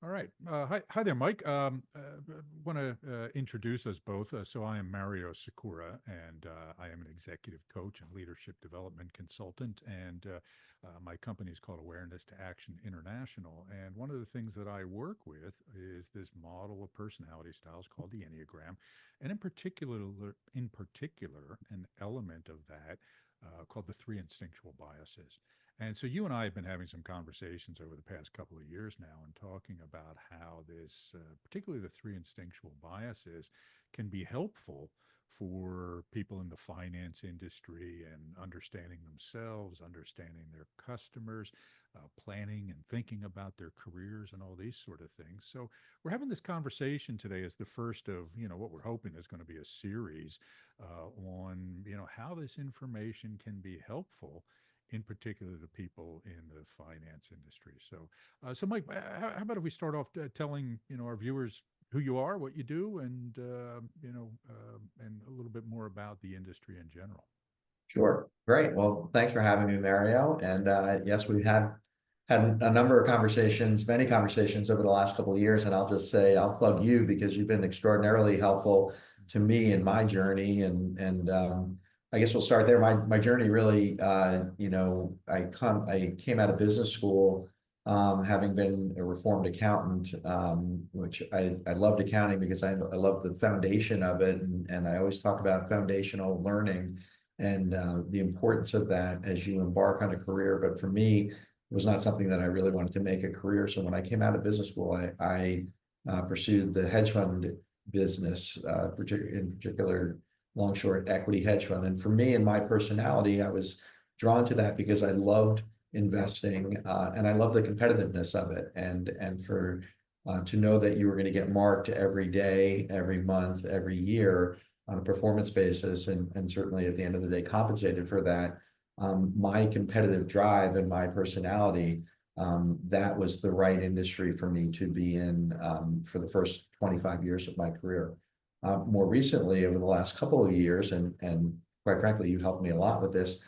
All right. Hi there, Mike. Want to introduce us both. So I am Mario Sikora, and I am an executive coach and leadership development consultant. And my company is called Awareness to Action International. And one of the things that I work with is this model of personality styles called the Enneagram, and in particular, an element of that called the three instinctual biases. And so you and I have been having some conversations over the past couple of years now and talking about how this, particularly the three instinctual biases, can be helpful for people in the finance industry and understanding themselves, understanding their customers, planning and thinking about their careers and all these sort of things. So we're having this conversation today as the first of, what we're hoping is going to be a series on, how this information can be helpful in particular the people in the finance industry. So Mike, how about if we start off telling our viewers who you are, what you do, and a little bit more about the industry in general. Sure. Great. Well, thanks for having me, Mario. And yes, we've had a number of conversations, many conversations over the last couple of years. And I'll just say I'll plug you because you've been extraordinarily helpful to me in my journey. And I guess we'll start there. My journey really, I came out of business school, having been a reformed accountant, which I loved accounting because I love the foundation of it, and I always talk about foundational learning and the importance of that as you embark on a career. But for me, it was not something that I really wanted to make a career. So when I came out of business school, I pursued the hedge fund business, in particular, long short equity hedge fund. And for me and my personality, I was drawn to that because I loved investing and I love the competitiveness of it. And for to know that you were going to get marked every day, every month, every year on a performance basis, and certainly at the end of the day compensated for that. My competitive drive and my personality, that was the right industry for me to be in for the first 25 years of my career. More recently, over the last couple of years, and quite frankly, you helped me a lot with this.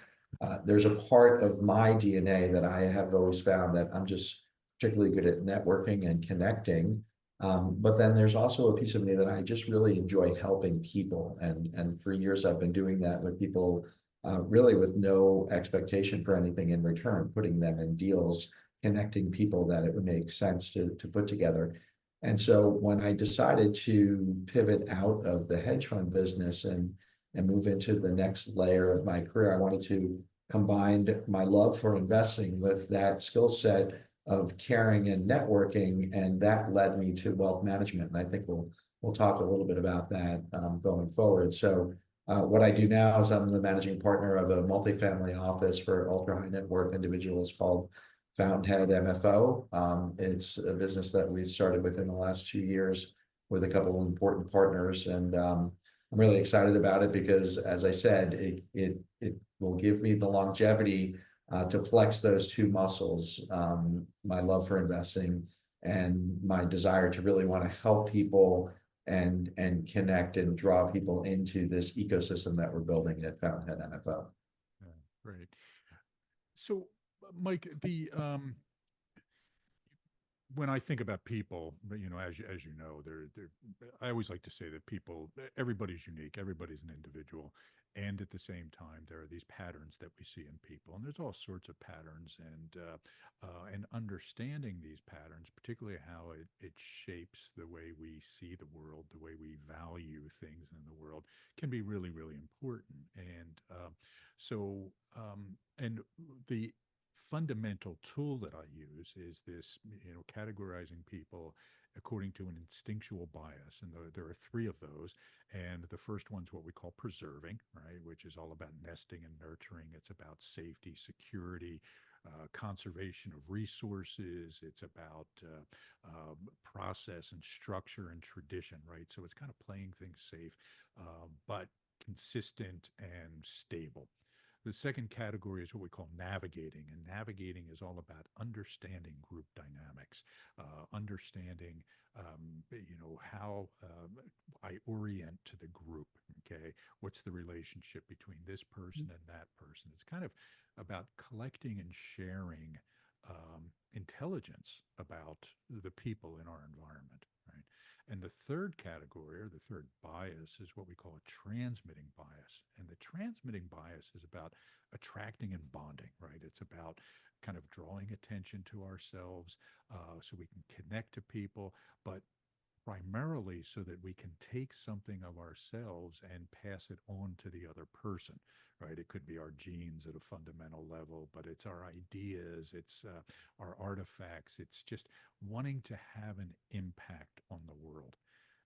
There's a part of my DNA that I have always found that I'm just particularly good at networking and connecting. But then there's also a piece of me that I just really enjoy helping people. And for years, I've been doing that with people, really with no expectation for anything in return, putting them in deals, connecting people that it would make sense to put together. And so when I decided to pivot out of the hedge fund business and move into the next layer of my career, I wanted to combine my love for investing with that skill set of caring and networking, and that led me to wealth management. And I think we'll talk a little bit about that going forward. So what I do now is I'm the managing partner of a multifamily office for ultra high net worth individuals called Fountainhead MFO. It's a business that we started within the last 2 years with a couple of important partners, and I'm really excited about it because, as I said, it will give me the longevity to flex those two muscles, my love for investing and my desire to really want to help people and connect and draw people into this ecosystem that we're building at Fountainhead MFO. Yeah, great. So, Mike, the when I think about people, as you know, they're I always like to say that people, everybody's unique, everybody's an individual, and at the same time, there are these patterns that we see in people, and there's all sorts of patterns, and understanding these patterns, particularly how it shapes the way we see the world, the way we value things in the world, can be really, really important. And the fundamental tool that I use is this, categorizing people according to an instinctual bias. And there are three of those. And the first one's what we call preserving, right? Which is all about nesting and nurturing. It's about safety, security, conservation of resources. It's about process and structure and tradition, right? So it's kind of playing things safe, but consistent and stable. The second category is what we call navigating, and navigating is all about understanding group dynamics, understanding, how I orient to the group. Okay, what's the relationship between this person and that person? It's kind of about collecting and sharing intelligence about the people in our environment, right? And the third category, or the third bias, is what we call a transmitting bias. And the transmitting bias is about attracting and bonding, right? It's about kind of drawing attention to ourselves so we can connect to people, but primarily so that we can take something of ourselves and pass it on to the other person, right? It could be our genes at a fundamental level, but it's our ideas, it's our artifacts, it's just wanting to have an impact on the world.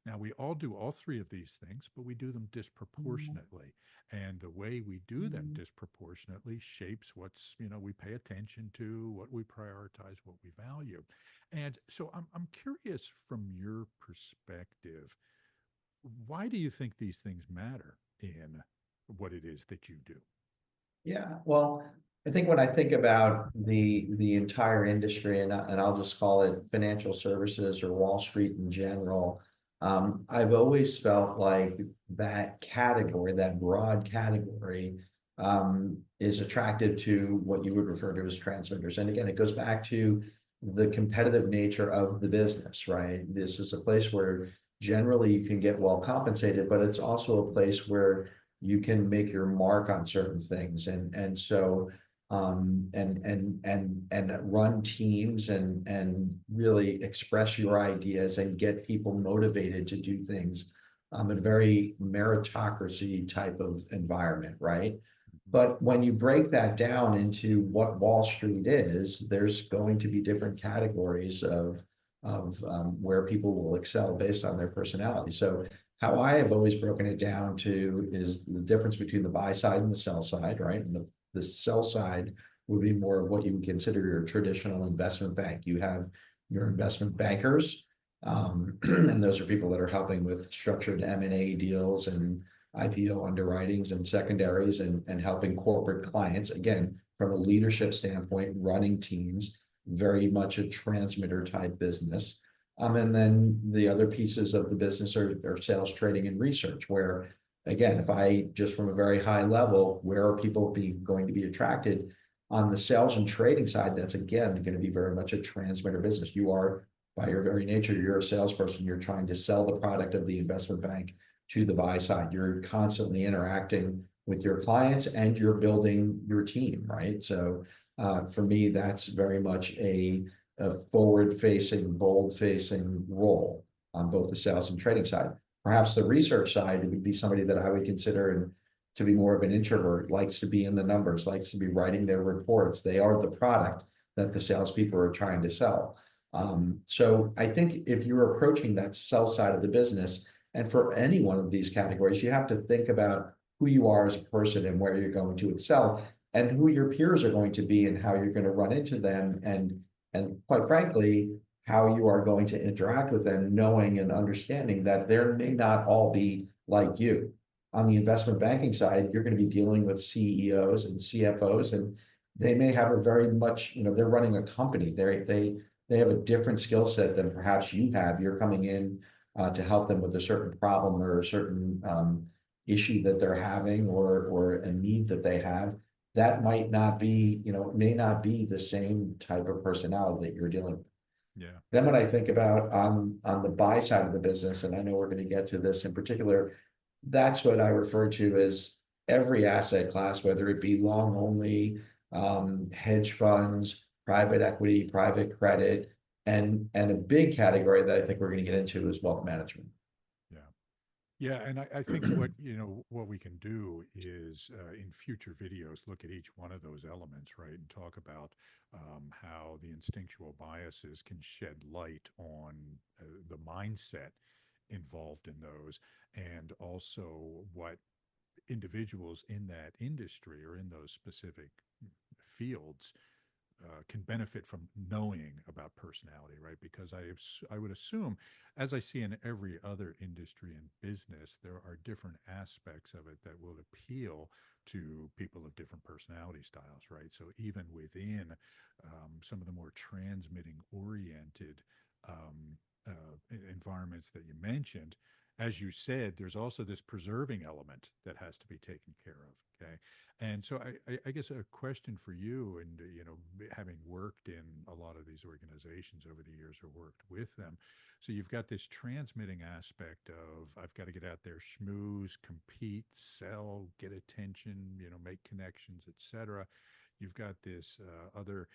Now, we all do all three of these things, but we do them disproportionately. And the way we do them disproportionately shapes what's, we pay attention to, what we prioritize, what we value. And so I'm curious from your perspective, why do you think these things matter in what it is that you do? Yeah, well, I think when I think about the entire industry, and I'll just call it financial services or Wall Street in general, I've always felt like that category, that broad category, is attractive to what you would refer to as transmitters. And again, it goes back to the competitive nature of the business, right? This is a place where generally you can get well compensated, but it's also a place where you can make your mark on certain things, and so and run teams and really express your ideas and get people motivated to do things, a very meritocracy type of environment, right? Mhm. But when you break that down into what Wall Street is, there's going to be different categories of where people will excel based on their personality. So how I have always broken it down to is the difference between the buy side and the sell side, right? And the sell side would be more of what you would consider your traditional investment bank. You have your investment bankers, and those are people that are helping with structured M&A deals and IPO underwritings and secondaries, and helping corporate clients, again, from a leadership standpoint, running teams, very much a transmitter type business. And then the other pieces of the business are sales, trading, and research, where, again, if I just from a very high level, where are people going to be attracted? On the sales and trading side, that's again going to be very much a transmitter business. You are, by your very nature, you're a salesperson. You're trying to sell the product of the investment bank to the buy side. You're constantly interacting with your clients and you're building your team, right? So for me, that's very much a forward-facing, bold-facing role on both the sales and trading side. Perhaps the research side would be somebody that I would consider to be more of an introvert, likes to be in the numbers, likes to be writing their reports. They are the product that the salespeople are trying to sell. So I think if you're approaching that sell side of the business, and for any one of these categories, you have to think about who you are as a person and where you're going to excel, and who your peers are going to be and how you're going to run into them, and quite frankly, how you are going to interact with them, knowing and understanding that there may not all be like you. On the investment banking side, you're going to be dealing with CEOs and CFOs, and they may have a very much, they're running a company. They have a different skill set than perhaps you have. You're coming in to help them with a certain problem or a certain issue that they're having, or a need that they have. That might not be, may not be the same type of personality that you're dealing with. Yeah. Then when I think about on the buy side of the business, and I know we're going to get to this in particular, that's what I refer to as every asset class, whether it be long only, hedge funds, private equity, private credit, and a big category that I think we're going to get into is wealth management. Yeah. Yeah, and I think what what we can do is in future videos look at each one of those elements, right, and talk about how the instinctual biases can shed light on the mindset involved in those, and also what individuals in that industry or in those specific fields can benefit from knowing about personality, right? Because I would assume, as I see in every other industry and business, there are different aspects of it that will appeal to people of different personality styles, right? So even within some of the more transmitting oriented environments that you mentioned, as you said, there's also this preserving element that has to be taken care of. Okay. And so I guess a question for you, and, having worked in a lot of these organizations over the years or worked with them. So you've got this transmitting aspect of, I've got to get out there, schmooze, compete, sell, get attention, make connections, etc. You've got this other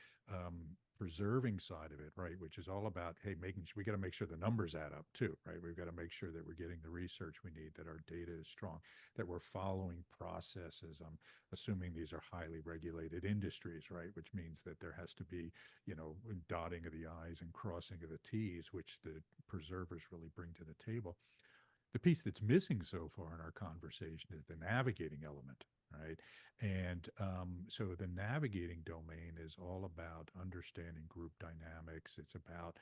preserving side of it, right? Which is all about, hey, we got to make sure the numbers add up too, right? We've got to make sure that we're getting the research we need, that our data is strong, that we're following processes. I'm assuming these are highly regulated industries, right? Which means that there has to be, dotting of the I's and crossing of the T's, which the preservers really bring to the table. The piece that's missing so far in our conversation is the navigating element, right? And so the navigating domain is all about understanding group dynamics. It's about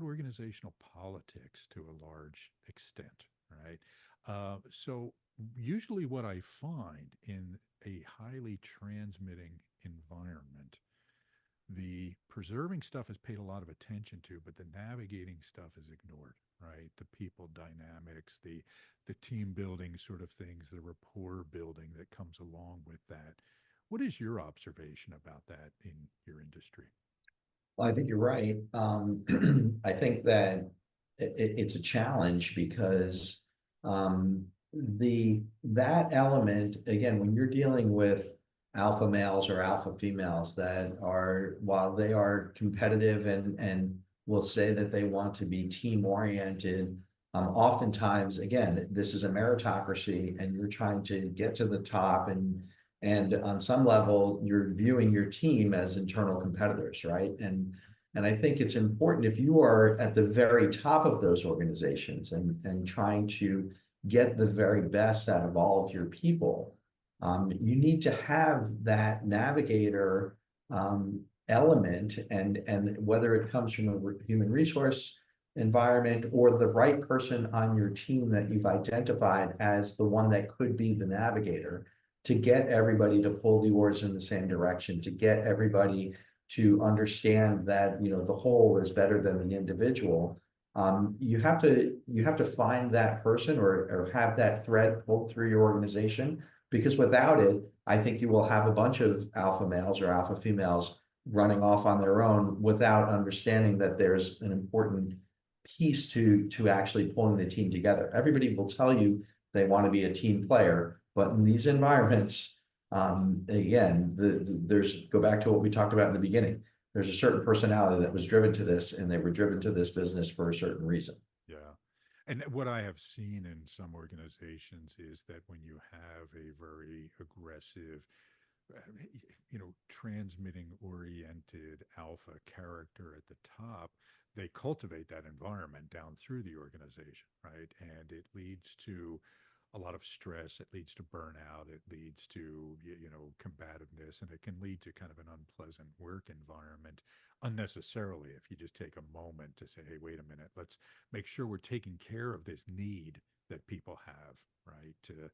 organizational politics to a large extent, right? So usually what I find in a highly transmitting environment, the preserving stuff is paid a lot of attention to, but the navigating stuff is ignored, right? The people dynamics, the team building sort of things, the rapport building that comes along with that. What is your observation about that in your industry? Well, I think you're right. I think that it's a challenge because that element, again, when you're dealing with alpha males or alpha females that are, while they are competitive and will say that they want to be team oriented, oftentimes, again, this is a meritocracy and you're trying to get to the top, and on some level, you're viewing your team as internal competitors, right? And I think it's important, if you are at the very top of those organizations and trying to get the very best out of all of your people, you need to have that navigator element, and whether it comes from a human resource environment or the right person on your team that you've identified as the one that could be the navigator, to get everybody to pull the oars in the same direction, to get everybody to understand that, the whole is better than the individual. You have to find that person, or have that thread pulled through your organization, because without it, I think you will have a bunch of alpha males or alpha females running off on their own without understanding that there's an important piece to actually pulling the team together. Everybody will tell you they want to be a team player, but in these environments, again, there's, go back to what we talked about in the beginning. There's a certain personality that was driven to this, and they were driven to this business for a certain reason. Yeah. And what I have seen in some organizations is that when you have a very aggressive, transmitting oriented alpha character at the top, they cultivate that environment down through the organization, right? And it leads to a lot of stress. It leads to burnout. It leads to, combativeness, and it can lead to kind of an unpleasant work environment unnecessarily if you just take a moment to say, hey, wait a minute, let's make sure we're taking care of this need that people have, right? To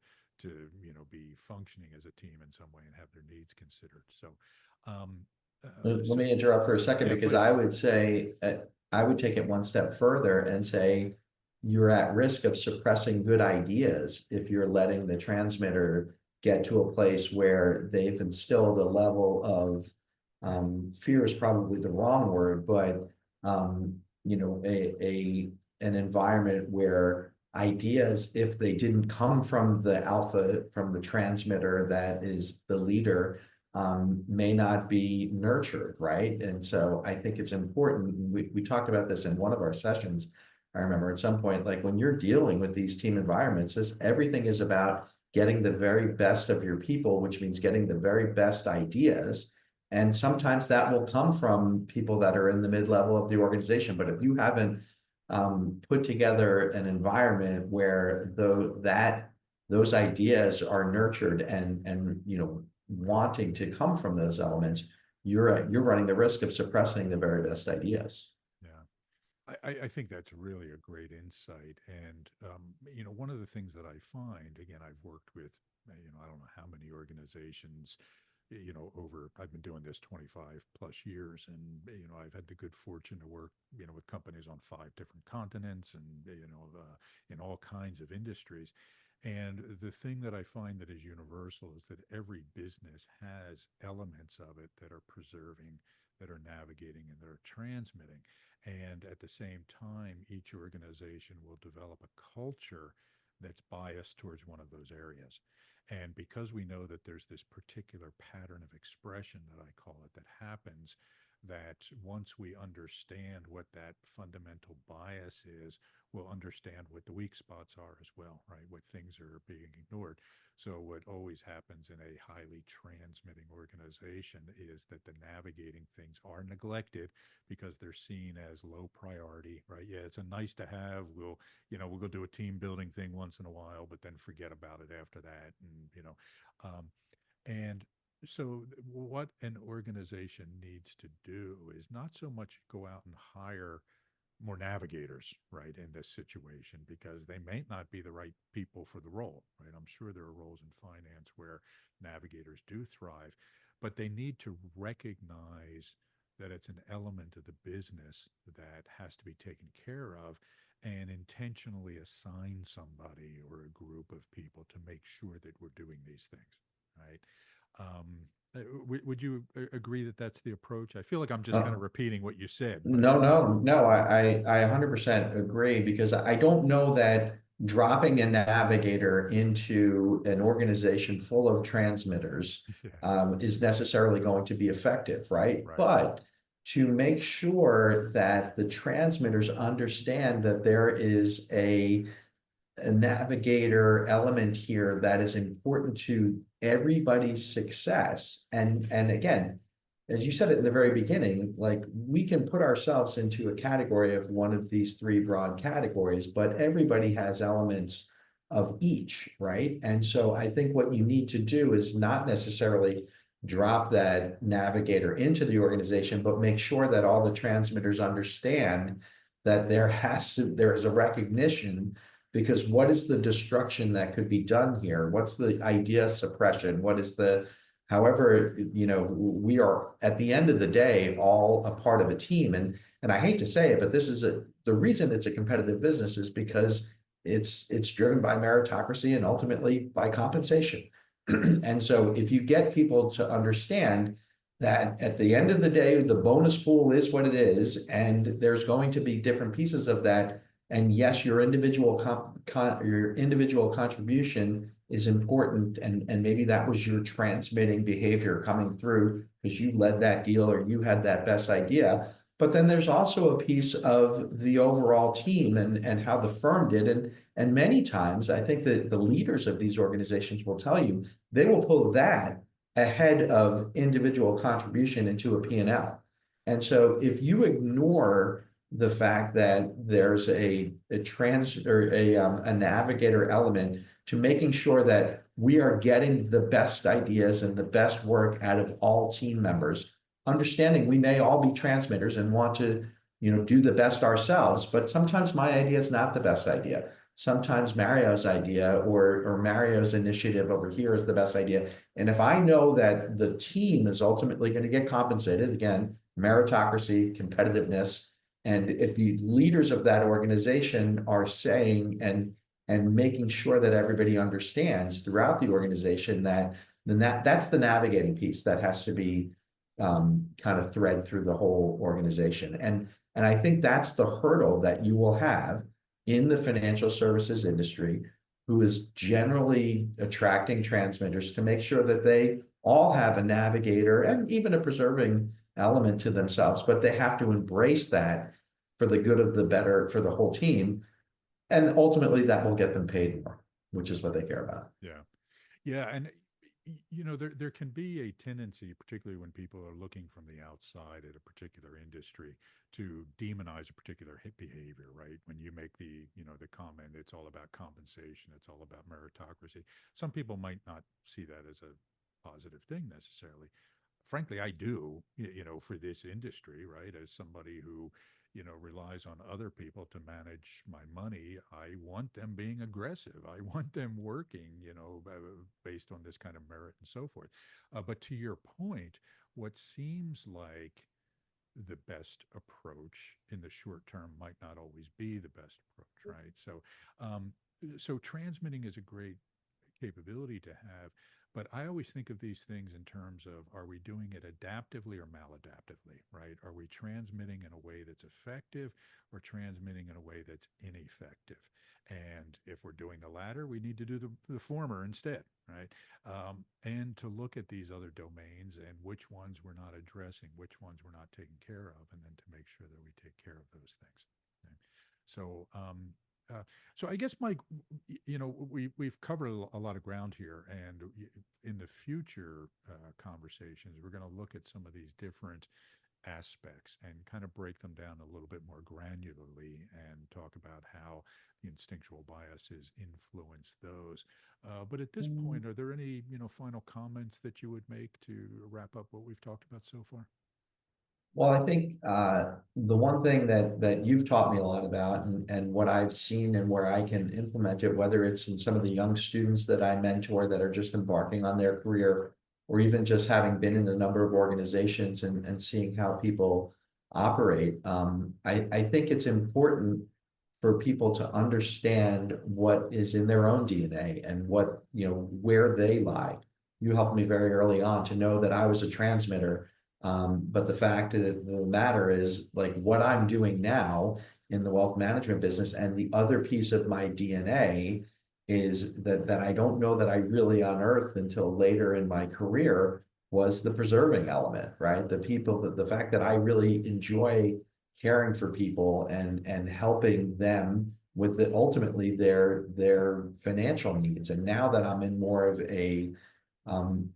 be functioning as a team in some way and have their needs considered. So, um, Let so me interrupt for a second, yeah, because please. I would say, I would take it one step further and say you're at risk of suppressing good ideas if you're letting the transmitter get to a place where they've instilled a level of, fear is probably the wrong word, but an environment where ideas, if they didn't come from the alpha, from the transmitter that is the leader, may not be nurtured, right? And so I think it's important. We talked about this in one of our sessions. I remember at some point, like when you're dealing with these team environments, everything is about getting the very best of your people, which means getting the very best ideas. And sometimes that will come from people that are in the mid-level of the organization. But if you haven't put together an environment where those ideas are nurtured and wanting to come from those elements, you're running the risk of suppressing the very best ideas. Yeah. I think that's really a great insight. And, one of the things that I find, again, I've worked with, I don't know how many organizations, over, I've been doing this 25 plus years, and, I've had the good fortune to work, with companies on 5 different continents and, in all kinds of industries. And the thing that I find that is universal is that every business has elements of it that are preserving, that are navigating, and that are transmitting. And at the same time, each organization will develop a culture that's biased towards one of those areas. And because we know that there's this particular pattern of expression that I call it that happens, that once we understand what that fundamental bias is, we'll understand what the weak spots are as well, right? What things are being ignored. So, what always happens in a highly transmitting organization is that the navigating things are neglected because they're seen as low priority, right? Yeah, it's a nice to have. We'll go do a team building thing once in a while, but then forget about it after that. Um, and so what an organization needs to do is not so much go out and hire more navigators, right, in this situation, because they may not be the right people for the role, right? I'm sure there are roles in finance where navigators do thrive, but they need to recognize that it's an element of the business that has to be taken care of, and intentionally assign somebody or a group of people to make sure that we're doing these things, right? Would you agree that that's the approach? I feel like I'm just kind Uh, of repeating what you said, but no, I 100% agree because I don't know that dropping a navigator into an organization full of transmitters yeah, is necessarily going to be effective, right? right. But to make sure that the transmitters understand that there is a navigator element here that is important to everybody's success. And again, as you said it in the very beginning, like we can put ourselves into a category of one of these three broad categories, but everybody has elements of each, right? And so I think what you need to do is not necessarily drop that navigator into the organization, but make sure that all the transmitters understand that there is a recognition, because what is the destruction that could be done here? What's the idea suppression? What is the, however, we are at the end of the day all a part of a team. And I hate to say it, but the reason it's a competitive business is because it's driven by meritocracy and ultimately by compensation. And so if you get people to understand that at the end of the day, the bonus pool is what it is, and there's going to be different pieces of that. And yes, your your individual contribution is important, and maybe that was your transmitting behavior coming through because you led that deal or you had that best idea. But then there's also a piece of the overall team and how the firm did. And many times, I think that the leaders of these organizations will tell you they will pull that ahead of individual contribution into a P&L. And so if you ignore the fact that there's a trans or a navigator element to making sure that we are getting the best ideas and the best work out of all team members, understanding we may all be transmitters and want to, do the best ourselves, but sometimes my idea is not the best idea. Sometimes Mario's idea or Mario's initiative over here is the best idea. And if I know that the team is ultimately going to get compensated, again, meritocracy, competitiveness, and if the leaders of that organization are saying and making sure that everybody understands throughout the organization that that's the navigating piece that has to be kind of thread through the whole organization. And I think that's the hurdle that you will have in the financial services industry, who is generally attracting transmitters to make sure that they all have a navigator and even a preserving element to themselves, but they have to embrace that for the good of the better for the whole team. And ultimately that will get them paid more, which is what they care about. Yeah. Yeah. And, there can be a tendency, particularly when people are looking from the outside at a particular industry, to demonize a particular behavior, right? When you make the comment, it's all about compensation, it's all about meritocracy. Some people might not see that as a positive thing necessarily. Frankly, I do, for this industry, right? As somebody who, relies on other people to manage my money, I want them being aggressive. I want them working, based on this kind of merit and so forth. But to your point, what seems like the best approach in the short term might not always be the best approach, right? So transmitting is a great capability to have, but I always think of these things in terms of, are we doing it adaptively or maladaptively, right? Are we transmitting in a way that's effective or transmitting in a way that's ineffective? And if we're doing the latter, we need to do the former instead, right? And to look at these other domains and which ones we're not addressing, which ones we're not taking care of, and then to make sure that we take care of those things. Okay? So, uh, so I guess, Mike, we've covered a lot of ground here, and in the future conversations, we're going to look at some of these different aspects and kind of break them down a little bit more granularly and talk about how the instinctual biases influence those. But at this point, are there any final comments that you would make to wrap up what we've talked about so far? Well, I think the one thing that you've taught me a lot about, and what I've seen and where I can implement it, whether it's in some of the young students that I mentor that are just embarking on their career, or even just having been in a number of organizations and seeing how people operate, I think it's important for people to understand what is in their own DNA and what, where they lie. You helped me very early on to know that I was a transmitter. But the fact of the matter is, like, what I'm doing now in the wealth management business, and the other piece of my DNA is that I don't know that I really unearthed until later in my career, was the preserving element, right? The people, the fact that I really enjoy caring for people and helping them with ultimately their financial needs. And now that I'm in more of a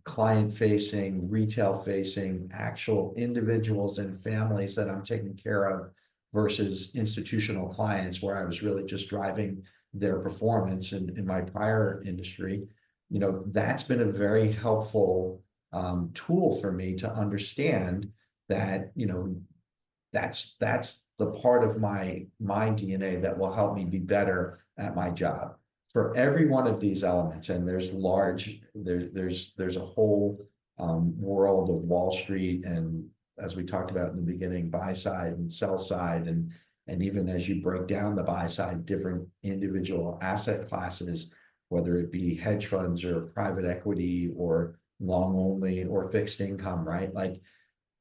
client facing, retail facing, actual individuals and families that I'm taking care of versus institutional clients where I was really just driving their performance in my prior industry, that's been a very helpful tool for me to understand that, that's the part of my DNA that will help me be better at my job. For every one of these elements, and there's a whole world of Wall Street, and as we talked about in the beginning, buy side and sell side, and even as you break down the buy side, different individual asset classes, whether it be hedge funds or private equity or long only or fixed income, right? Like,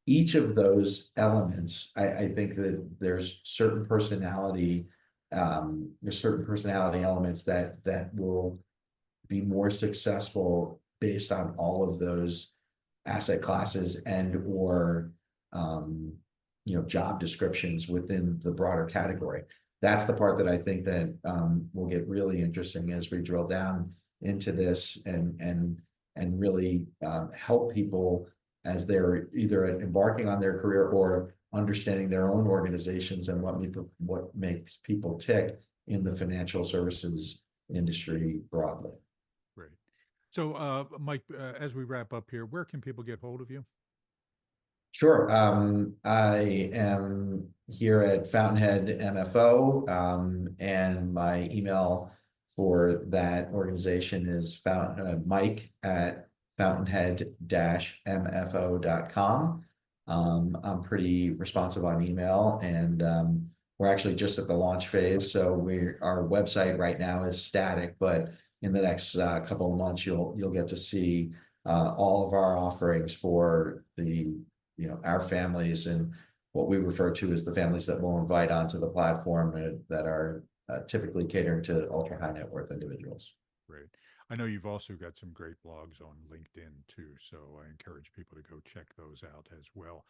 each of those elements, I think that there's certain personality elements that will be more successful based on all of those asset classes and or job descriptions within the broader category. That's the part that I think that will get really interesting as we drill down into this and really help people as they're either embarking on their career or understanding their own organizations and what makes people tick in the financial services industry broadly. Great. So, Mike, as we wrap up here, where can people get hold of you? Sure. I am here at Fountainhead MFO, and my email for that organization is Mike at fountainhead-mfo.com. I'm pretty responsive on email, and we're actually just at the launch phase. So our website right now is static, but in the next couple of months, you'll get to see all of our offerings for our families and what we refer to as the families that we'll invite onto the platform that are typically catering to ultra high net worth individuals. Great. I know you've also got some great blogs on LinkedIn too, so I encourage people to go check those out as well.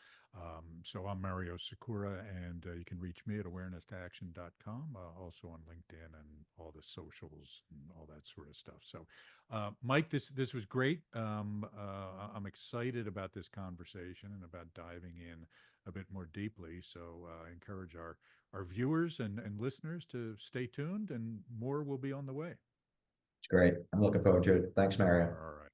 So I'm Mario Sikora, and you can reach me at awareness2action.com, also on LinkedIn and all the socials and all that sort of stuff. So, Mike, this was great. I'm excited about this conversation and about diving in a bit more deeply. So I encourage our viewers and listeners to stay tuned, and more will be on the way. Great. I'm looking forward to it. Thanks, Mario. All right.